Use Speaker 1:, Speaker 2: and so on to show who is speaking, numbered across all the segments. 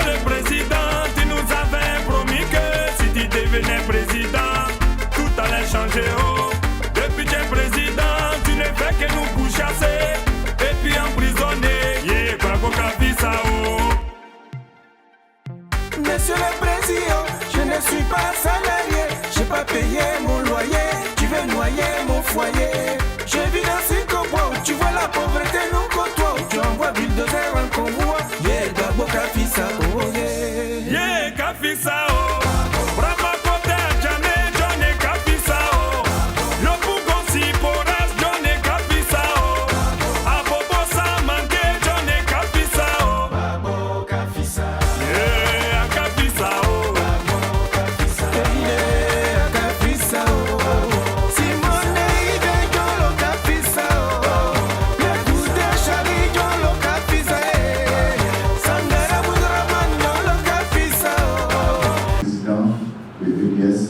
Speaker 1: le Président, tu nous avais promis que si tu devenais président, tout allait changer. Oh. Depuis que tu es président, tu ne fais que nous pourchasser et puis emprisonner. Yeah, bravo Kafisa. Oh.
Speaker 2: Monsieur le Président, je ne suis pas salarié, j'ai pas payé mon loyer, tu veux noyer mon foyer. Je vis dans ce coin où tu vois la pauvreté nous côtoie, où tu envoies bulldozer en convoi. Yeah, bravo Kafisa, oh yeah.
Speaker 1: Yeah, Kafisa, oh. Bravo côté à jamais, John et Kafisa, oh. Le bougon si porras, John et Kafisa, oh. A bobo sa mangue, John et Kafisa, oh.
Speaker 2: Bravo Kafisa.
Speaker 1: Yeah, Kafisa, oh.
Speaker 2: Bravo Kafisa. Yeah, Kafisa, oh. Simone Ide, Jolo Kafisa, oh. Le coup de Charlie, Jolo Kafisa, eh. Sangara Bouzraman, Jolo Kafisa, oh.
Speaker 3: Président de l'EPS,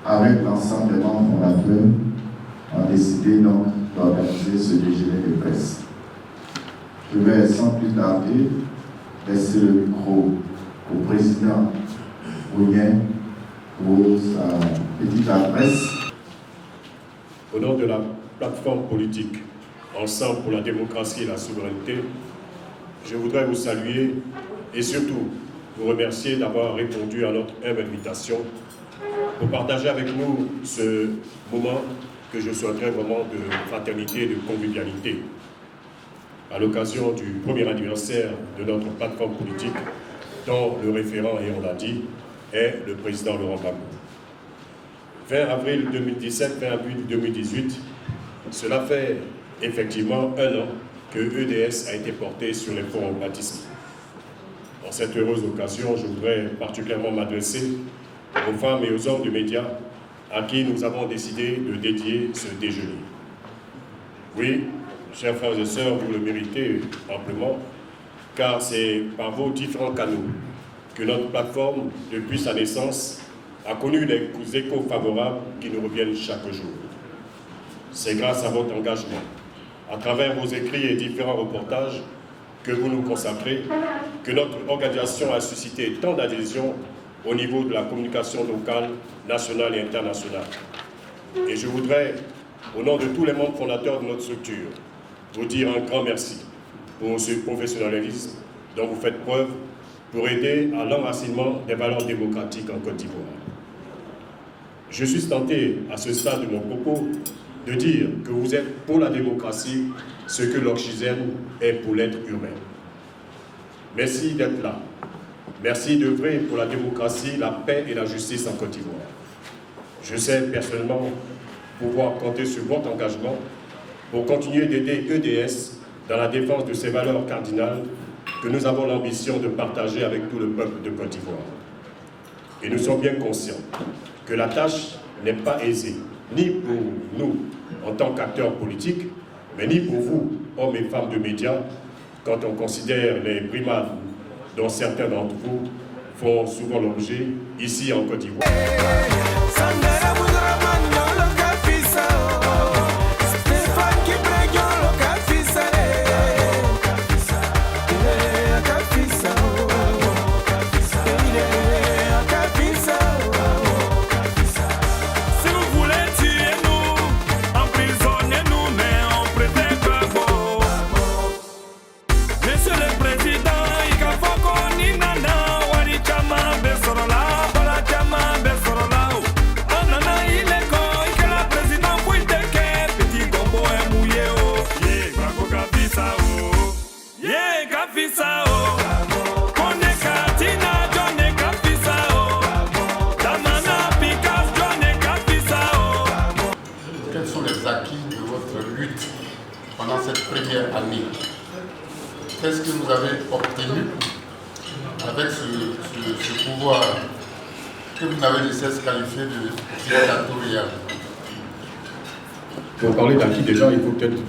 Speaker 3: avec l'ensemble des membres fondateurs, ont décidé donc d'organiser ce déjeuner de presse. Je vais sans plus tarder laisser le micro au président Bougnen pour sa petite adresse.
Speaker 4: Au nom de la plateforme politique Ensemble pour la démocratie et la souveraineté, je voudrais vous saluer et surtout vous remercier d'avoir répondu à notre humble invitation pour partager avec nous ce moment que je souhaiterais vraiment de fraternité et de convivialité à l'occasion du premier anniversaire de notre plateforme politique dont le référent, et on l'a dit, est le président Laurent Gbagbo. 20 avril 2017, 20 avril 2018, cela fait effectivement 1 an que EDS a été porté sur les fonds au baptisme. En cette heureuse occasion, je voudrais particulièrement m'adresser aux femmes et aux hommes de médias à qui nous avons décidé de dédier ce déjeuner. Oui, chers frères et sœurs, vous le méritez amplement, car c'est par vos différents canaux que notre plateforme, depuis sa naissance, a connu les échos favorables qui nous reviennent chaque jour. C'est grâce à votre engagement, à travers vos écrits et différents reportages que vous nous consacrez, que notre organisation a suscité tant d'adhésions au niveau de la communication locale, nationale et internationale. Et je voudrais, au nom de tous les membres fondateurs de notre structure, vous dire un grand merci pour ce professionnalisme dont vous faites preuve pour aider à l'enracinement des valeurs démocratiques en Côte d'Ivoire. Je suis tenté, à ce stade de mon propos, de dire que vous êtes pour la démocratie ce que l'oxygène est pour l'être humain. Merci d'être là. Merci d'œuvrer pour la démocratie, la paix et la justice en Côte d'Ivoire. Je sais personnellement pouvoir compter sur votre engagement pour continuer d'aider EDS dans la défense de ces valeurs cardinales que nous avons l'ambition de partager avec tout le peuple de Côte d'Ivoire. Et nous sommes bien conscients que la tâche n'est pas aisée, ni pour nous en tant qu'acteurs politiques, mais ni pour vous, hommes et femmes de médias, quand on considère les brimades dont certains d'entre vous font souvent l'objet ici en Côte d'Ivoire.
Speaker 5: Quels sont les acquis de votre lutte pendant cette première année? Qu'est-ce que vous avez obtenu avec ce pouvoir que vous n'avez de cesse qualifié de dictatorial?
Speaker 4: Pour parler d'acquis, déjà, il faut peut-être que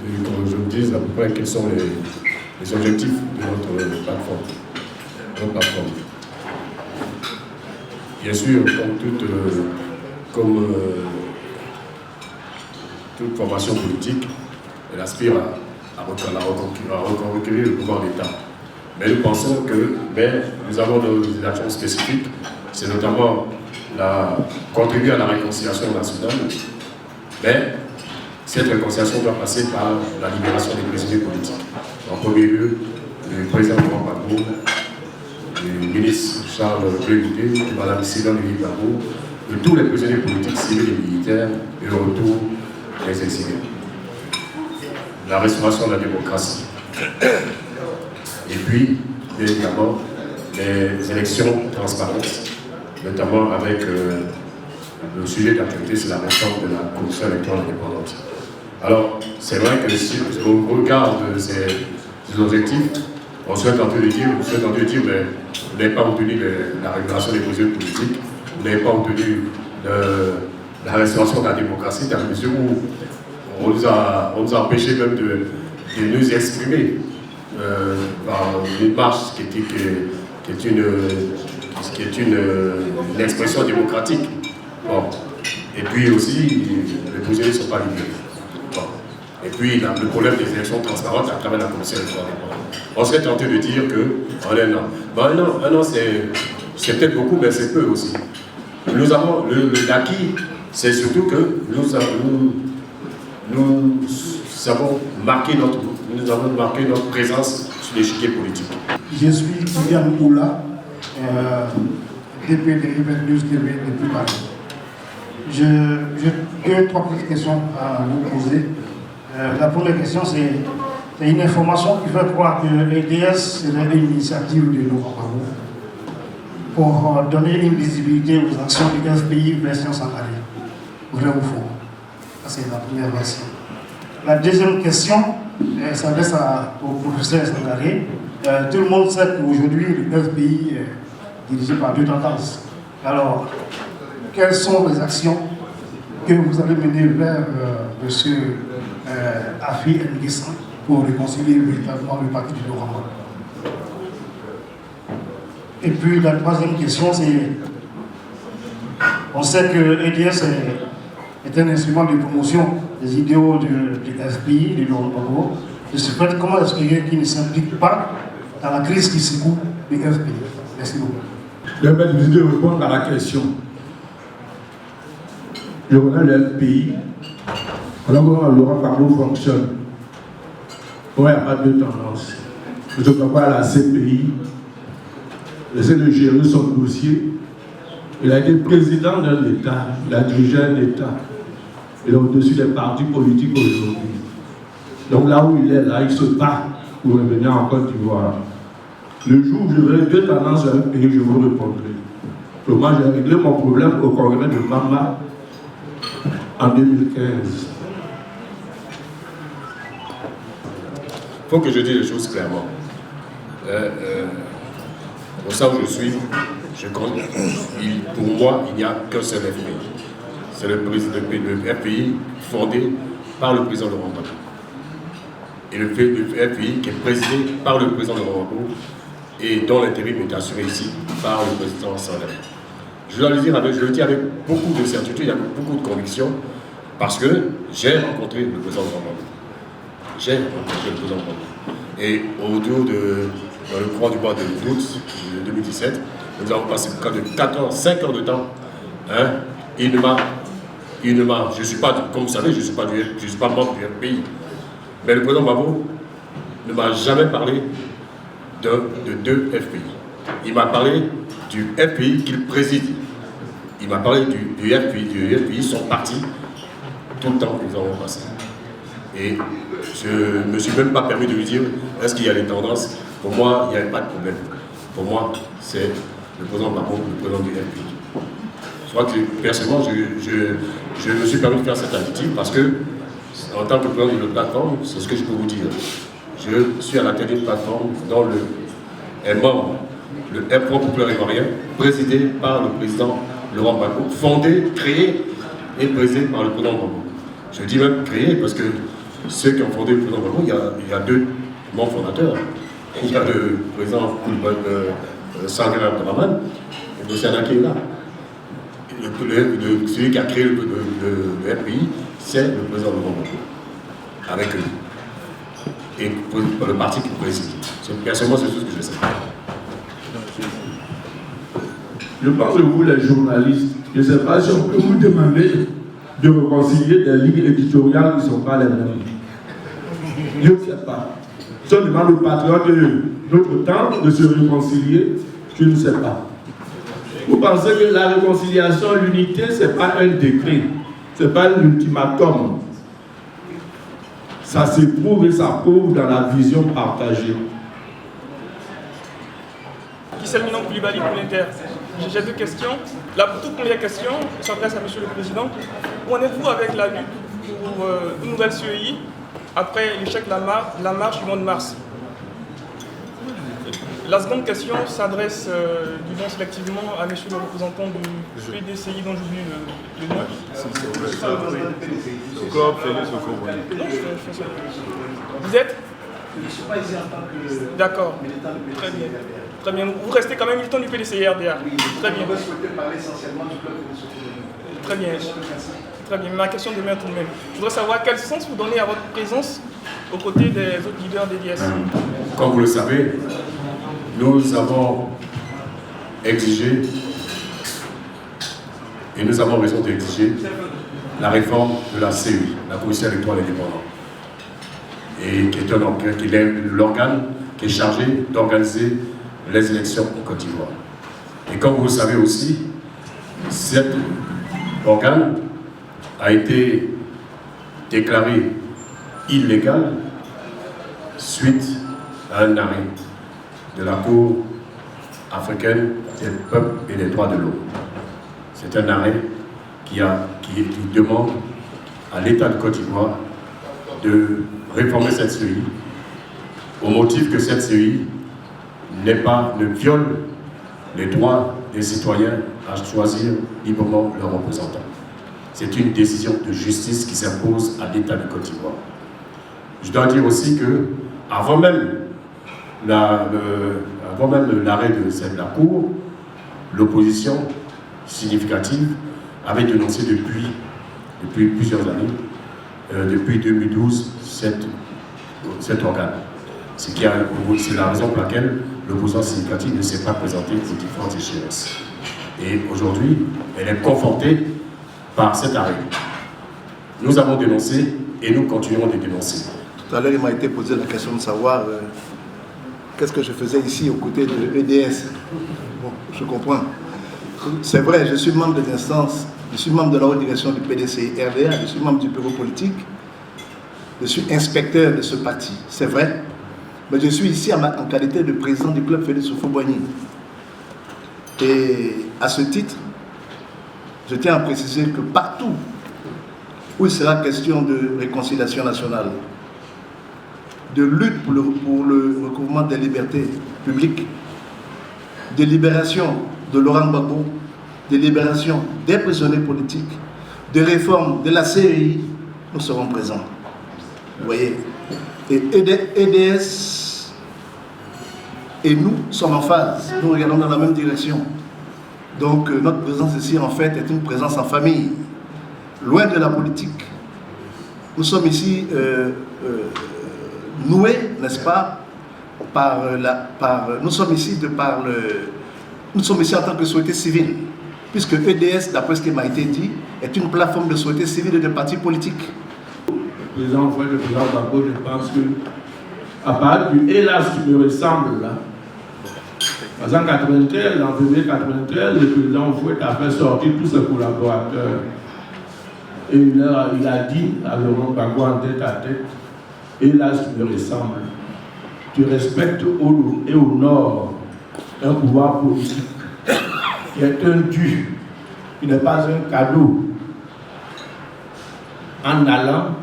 Speaker 4: je vous dise à peu près quels sont les objectifs de notre plateforme. Bien sûr, comme toute formation politique, elle aspire à reconquérir le pouvoir d'État. Mais nous pensons que nous avons des actions spécifiques, c'est notamment contribuer à la réconciliation nationale, mais cette réconciliation doit passer par la libération des prisonniers politiques. En premier lieu, le président Laurent Gbagbo, le ministre Charles Blé-Goudé, Mme Céline Gbagbo, de tous les prisonniers politiques, civils et militaires, et le retour des exilés. La restauration de la démocratie. Et puis, évidemment, les élections transparentes, notamment avec le sujet d'actualité, c'est la réforme de la commission électorale indépendante. Alors, c'est vrai que si on regarde ces objectifs, on souhaite entendre dire, mais vous n'avez pas obtenu la régulation des prisonniers politiques, vous n'avez pas obtenu la restauration de la démocratie, dans la mesure où on nous a empêché même de nous exprimer par une marche qui est une expression démocratique. Bon. Et puis aussi, les prisonniers ne sont pas libérés. Bon. Et puis, le problème des élections transparentes à travers la commission électorale. On serait tenté de dire qu'en un an. Bon, un an c'est peut-être beaucoup, mais c'est peu aussi. Nous avons l'acquis, c'est surtout que nous avons marqué notre présence sur l'échiquier politique.
Speaker 6: Je suis Kylian Moula, DP de River News TV depuis Paris. J'ai 2-3 petites questions à vous poser. La première question, c'est une information qui fait croire que l'EDS serait une initiative de Laurent Gbagbo pour donner une visibilité aux actions du FPI version Sangaré. Vrai ou faux? Ça, c'est la première version. La deuxième question s'adresse au professeur Sangaré. Tout le monde sait qu'aujourd'hui, le FPI est dirigé par deux tendances. Alors, quelles sont les actions que vous allez mener vers M. Afi N'Guessan pour réconcilier véritablement le parti du Laurent Gbagbo? Et puis la troisième question, c'est, on sait que l'EDS est un instrument de promotion des idéaux du FPI, du Laurent Gbagbo. Je suis prêt, comment expliquer qu'il ne s'implique pas dans la crise qui secoue le FPI? Merci beaucoup.
Speaker 7: Je vais de répondre à la question. Je connais le FPI. Voilà comment Laurent Gbagbo fonctionne. Bon, il n'y a pas de tendance. Je ne crois pas à la CPI. Essaie de gérer son dossier. Il a été président d'un État, il a dirigé un État. Il est au-dessus des partis politiques aujourd'hui. Donc là où il est, là, il se bat pour revenir en Côte d'Ivoire. Le jour où je verrai deux tendances dans un pays, je vous répondrai. Moi, j'ai réglé mon problème au congrès de Mama en 2015.
Speaker 4: Il faut que je dise les choses clairement. Au sein où je suis, pour moi, il n'y a qu'un seul FPI. C'est le FPI fondé par le président Laurent Gbagbo. Et le FPI qui est présidé par le président Laurent Gbagbo et dont l'intérim est assuré ici par le président Sangaré. Je dois le dire, je le dis avec beaucoup de certitude, avec beaucoup de conviction, parce que j'ai rencontré le président Laurent Gbagbo. J'ai rencontré le président Laurent Gbagbo. Et autour dans le courant du mois d'août 2017, nous avons passé près de 5 heures de temps. Hein, je suis pas, comme vous savez, je ne suis pas membre du FPI. Mais le président Gbagbo ne m'a jamais parlé de deux FPI. Il m'a parlé du FPI qu'il préside. Il m'a parlé du FPI, son parti, tout le temps que nous avons passé. Et je ne me suis même pas permis de lui dire est-ce qu'il y a des tendances. Pour moi, il n'y avait pas de problème. Pour moi, c'est le président Gbagbo, le président du FPI. Je crois que personnellement, je me suis permis de faire cette additive parce que, en tant que président d'une plateforme, c'est ce que je peux vous dire. Je suis à la tête d'une plateforme dont est membre le Front populaire ivoirien, présidé par le président Laurent Gbagbo, fondé, créé et présidé par le président Gbagbo. Je dis même créé parce que ceux qui ont fondé le président Gbagbo, il y a deux membres fondateurs. Il y a le président Sangaré Abdourahmane et M. Anna qui est là. Celui qui a créé le FPI, c'est le président Laurent Gbagbo, avec eux. et pour le parti qu'il préside. Personnellement, c'est tout ce que je sais.
Speaker 7: Je pense que vous, les journalistes, je ne sais pas si on peut vous demander de réconcilier des lignes éditoriales qui ne sont pas les mêmes. Je ne sais pas. Si on demande aux patriotes de notre temps de se réconcilier, je ne sais pas. Vous pensez que la réconciliation, l'unité, ce n'est pas un décret, ce n'est pas un ultimatum. Ça s'éprouve et ça prouve dans la vision partagée.
Speaker 8: Guy-Salminan Koulibaly pour l'Inter. J'ai deux questions. La toute première question s'adresse à Monsieur le Président. Où en êtes-vous avec la lutte pour une nouvelle CEI après l'échec de la marche du mois de mars? La seconde question s'adresse, disons sélectivement, à Monsieur le représentant du PDCI dont j'oublie le nom. Vous êtes?
Speaker 9: Je ne suis pas ici en tant que
Speaker 8: d'accord.
Speaker 9: militant du PDCI.
Speaker 8: Très bien. Très bien. Vous restez quand même militant du PDCI RDA.
Speaker 9: Oui,
Speaker 8: très bien.
Speaker 9: Je souhaitais parler essentiellement du club de Sophie.
Speaker 8: Très bien. Très bien. Ma question demeure tout de même. Je voudrais savoir quel sens vous donnez à votre présence aux côtés des autres leaders d'EDS.
Speaker 4: Comme vous le savez, nous avons exigé, et nous avons raison d'exiger, la réforme de la CEI, la Commission électorale indépendante, et qui est l'organe qui est chargé d'organiser les élections en Côte d'Ivoire. Et comme vous le savez aussi, cet organe a été déclaré illégal suite à un arrêt de la Cour africaine des peuples et des droits de l'homme. C'est un arrêt qui demande à l'État de Côte d'Ivoire de réformer cette CEI au motif que cette CEI ne viole les droits des citoyens à choisir librement leurs représentants. C'est une décision de justice qui s'impose à l'État de Côte d'Ivoire. Je dois dire aussi que, avant même l'arrêt de la Cour, l'opposition significative avait dénoncé depuis plusieurs années, depuis 2012, cet organe. C'est la raison pour laquelle l'opposition significative ne s'est pas présentée aux différentes échéances. Et aujourd'hui, elle est confortée par cet arrêt. Nous avons dénoncé et nous continuerons de dénoncer.
Speaker 9: Tout à l'heure, il m'a été posé la question de savoir qu'est-ce que je faisais ici aux côtés de l'EDS. Bon, je comprends. C'est vrai, je suis membre de l'instance, je suis membre de la haute direction du PDCI RDA, je suis membre du bureau politique, je suis inspecteur de ce parti, c'est vrai. Mais je suis ici en qualité de président du club Félix Houphouët-Boigny. Et à ce titre, je tiens à préciser que partout où il sera question de réconciliation nationale, de lutte pour le recouvrement des libertés publiques, de libération de Laurent Gbagbo, de libération des prisonniers politiques, de réforme de la CEI, nous serons présents. Vous voyez. Et EDS et nous sommes en phase, nous regardons dans la même direction. Donc notre présence ici en fait est une présence en famille, loin de la politique. Nous sommes ici noués, n'est-ce pas, nous sommes ici en tant que société civile, puisque EDS, d'après ce qui m'a été dit, est une plateforme de société civile et de partis politiques.
Speaker 7: Le président Gbagbo, je pense que, à part du hélas qui me ressemble là, parce qu'en 93, en février 93, le président Fouet a fait sortir tous ses collaborateurs. Et il a dit à Laurent Gbagbo en tête à tête, hélas qui me ressemble, tu respectes au et au nord un pouvoir politique qui est un dû, qui n'est pas un cadeau. En allant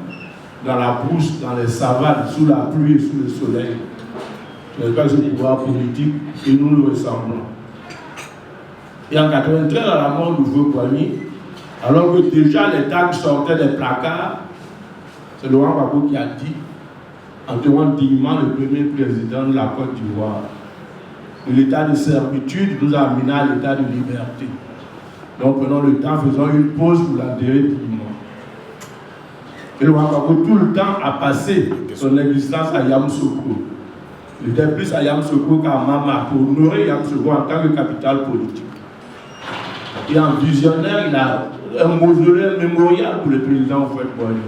Speaker 7: dans la brousse, dans les savanes, sous la pluie et sous le soleil. Ce n'est pas ce pouvoir politique et nous le ressemblons. Et en 93, à la mort du Houphouët-Boigny, alors que déjà les tags sortaient des placards, c'est Laurent Gbagbo qui a dit, enterrant dignement le premier président de la Côte d'Ivoire. L'état de servitude nous a amené à l'état de liberté. Donc prenons le temps, faisons une pause pour l'enterrer dignement. Et le roi Gbagbo tout le temps a passé son existence à Yamoussoukro. Il était plus à Yamoussoukro qu'à Mama pour honorer Yamoussoukro en tant que capitale politique. Et en visionnaire, il a un mausolée mémorial pour le président Houphouët-Boigny.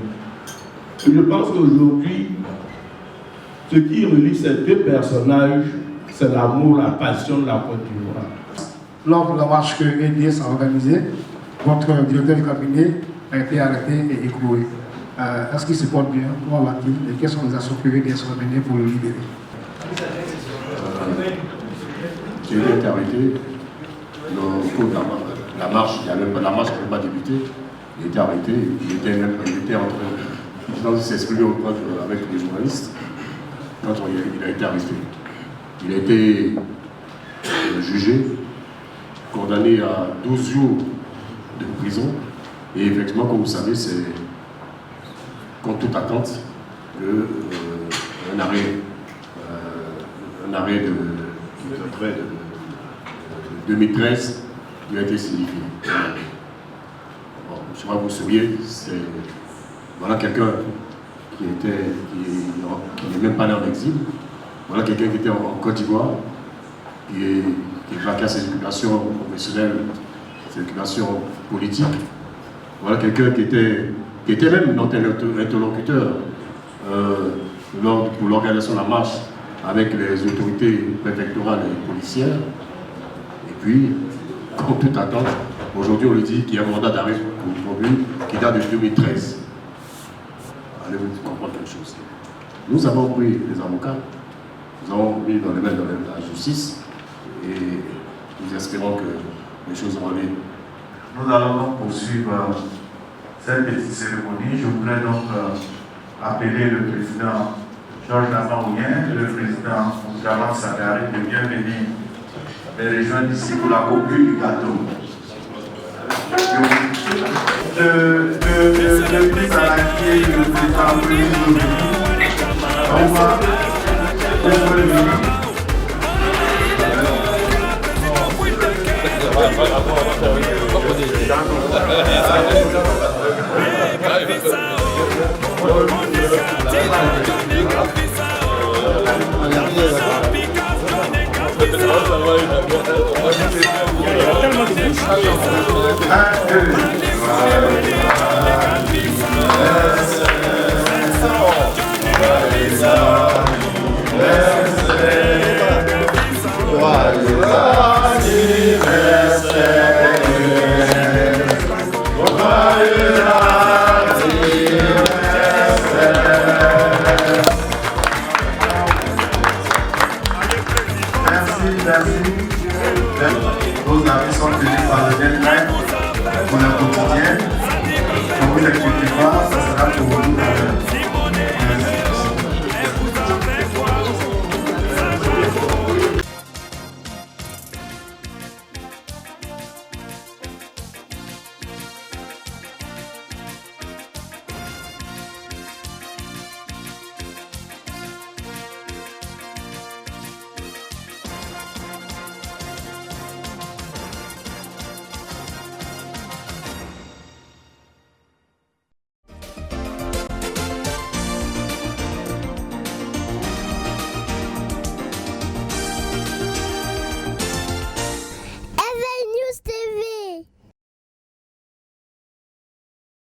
Speaker 7: Et je pense qu'aujourd'hui, ce qui relie ces deux personnages, c'est l'amour, la passion de la Côte d'Ivoire.
Speaker 6: Lors de la marche que EDS a organisée, votre directeur de cabinet a été arrêté et écroué. Est-ce qu'il se porte bien? Comment va-t-il? Et quelles sont les actions que EDS a menées pour le libérer?
Speaker 10: J'ai été arrêté au cours de la marche. La marche n'avait pas débuté. Il a été arrêté. Il était en train de s'exprimer avec les journalistes quand il a été arrêté. Il a été jugé, condamné à 12 jours de prison. Et effectivement, comme vous savez, c'est contre toute attente un arrêt de 2013 qui a été signifié. Bon, je crois que vous sauriez, voilà quelqu'un qui n'est même pas né en exil. Voilà quelqu'un qui était en Côte d'Ivoire, qui vaquait à ses occupations professionnelles, ses occupations politiques. Voilà quelqu'un qui était même notre interlocuteur pour l'organisation de la marche avec les autorités préfectorales et policières. Et puis, comme toute attente, aujourd'hui on lui dit qu'il y a un mandat d'arrêt pour lui qui date de 2013. Allez-vous comprendre quelque chose. Nous avons pris les avocats, nous avons mis dans les mains de la justice et nous espérons que les choses vont aller.
Speaker 11: Nous allons donc poursuivre cette petite cérémonie. Je voudrais donc appeler le président Georges Namaounien, le président Jamal Sagari de bien venir les rejoindre ici pour la coupure du gâteau. Le ministre à laquelle le président Louis on va Vos avis sont tenus par le deadline pour le quotidien. Ne vous inquiétez pas, ça sera pour vous tout à l'heure.